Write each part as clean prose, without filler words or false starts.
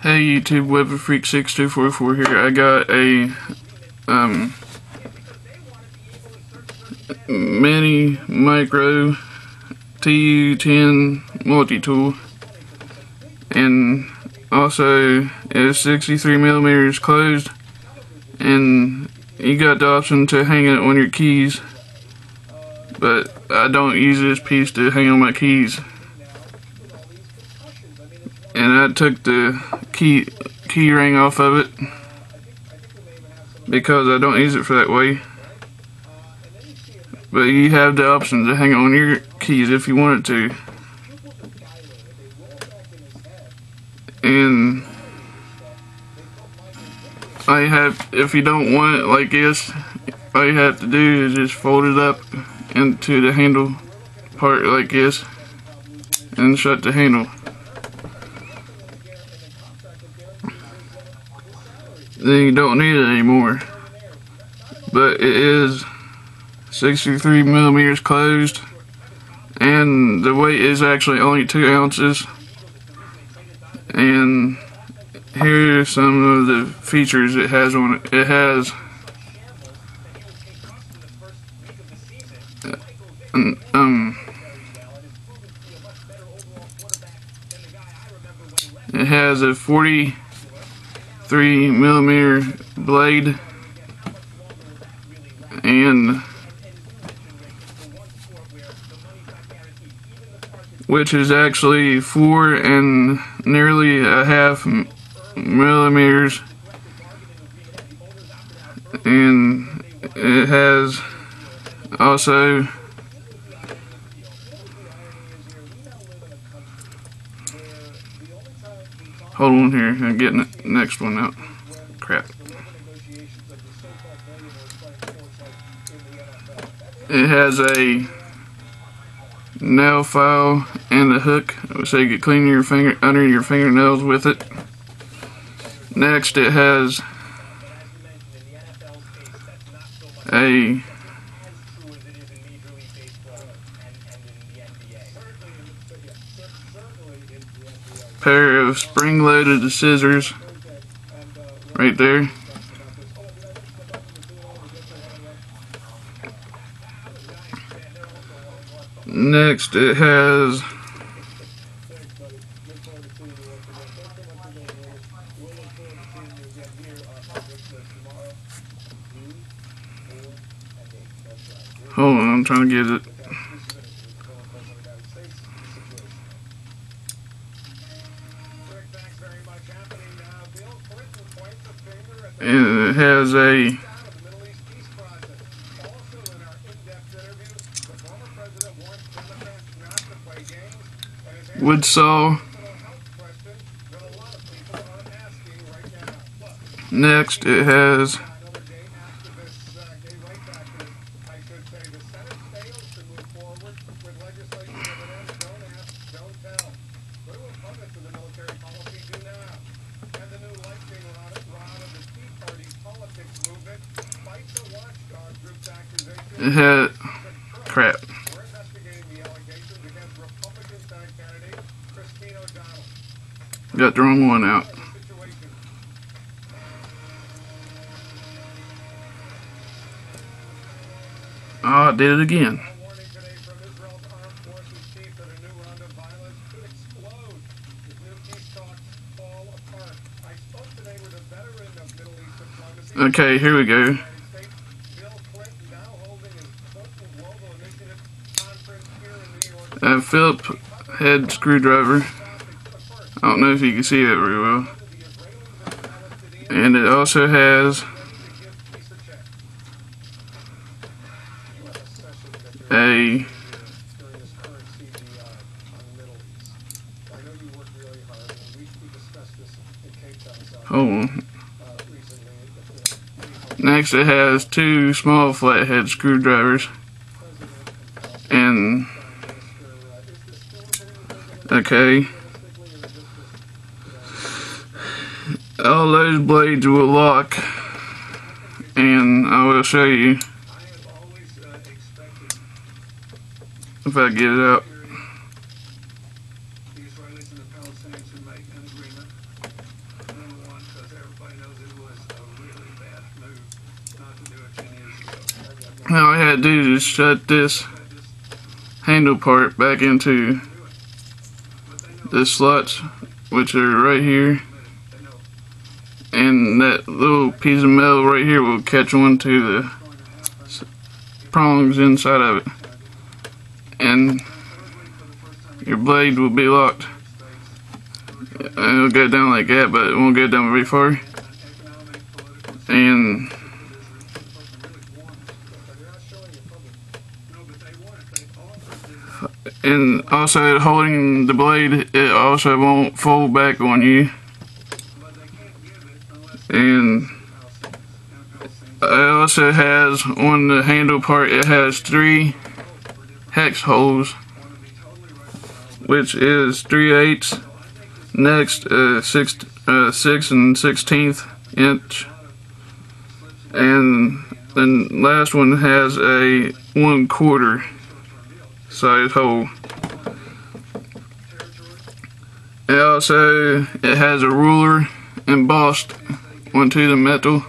Hey YouTube, WebFreak6244 here. I got a mini micro TU-10 multi-tool, and also it's 63 millimeters closed, and you got the option to hang it on your keys, but I don't use this piece to hang on my keys. And I took the key ring off of it because I don't use it for that way. But you have the option to hang on your keys if you wanted to. And all you have, if you don't want it like this, all you have to do is just fold it up into the handle part like this and shut the handle. Then you don't need it anymore. But it is 63 millimeters closed, and the weight is actually only 2 ounces. And here are some of the features it has on it. It has a 43 millimeter blade, and which is actually 4 and nearly a half millimeters, and it has also hold on here, I'm getting the next one out. Crap. It has a nail file and a hook so you can clean your under your fingernails with it. Next, it has a pair of spring-loaded scissors right there. Next, it has hold on, I'm trying to get it. And it has a wood saw. Next, it has crap. Got the wrong one out. Oh, I did it again. Okay, here we go. A Phillips head screwdriver. I don't know if you can see that very well. And it also has a hold on. Next, it has 2 small flathead screwdrivers, and okay, all those blades will lock, and I will show you if I get it out. all I had to do is shut this handle part back into the slots, which are right here, and that little piece of metal right here will catch on to the prongs inside of it, and your blade will be locked. It'll go down like that, but it won't go down very far. And also holding the blade, it also won't fold back on you. And it also has, on the handle part, it has 3 hex holes, which is 3/8, next 6 6/16 inch, and the last one has a 1/4 size hole. It has a ruler embossed onto the metal.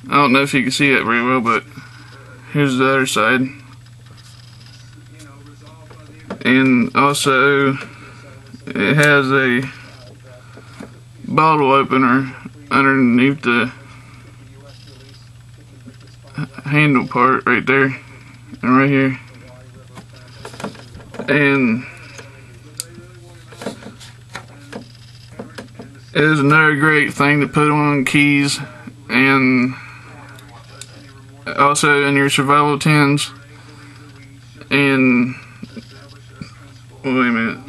I don't know if you can see it very well, but here's the other side. And also it has a bottle opener underneath the handle part right there and right here. And it is another great thing to put on keys, and also in your survival tins. And wait a minute,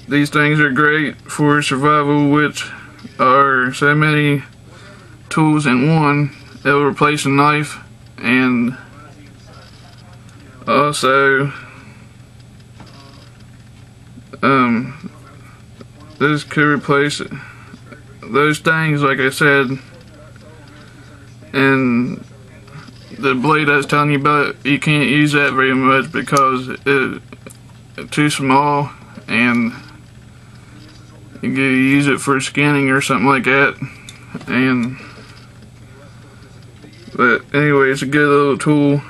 these things are great for survival, which are so many tools in one. It'll replace a knife, and also this could replace those things, like I said. And the blade I was telling you about, you can't use that very much because it's too small, and you can use it for scanning or something like that. But anyway, it's a good little tool.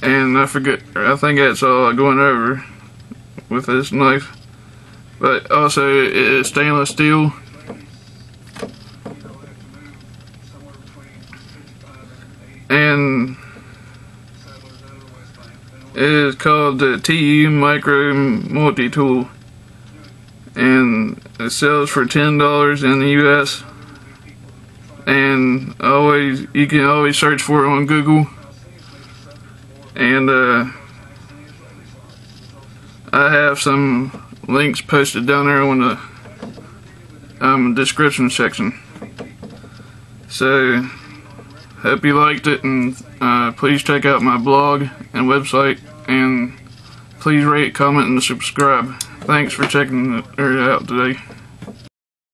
And I think that's all I'm going over with this knife. But also, it is stainless steel. And it is called the TU Micro Multi-Tool. And it sells for $10 in the US. And you can always search for it on Google. And I have some links posted down there on the description section. So hope you liked it, and please check out my blog and website, and please rate, comment, and subscribe. Thanks for checking it out today.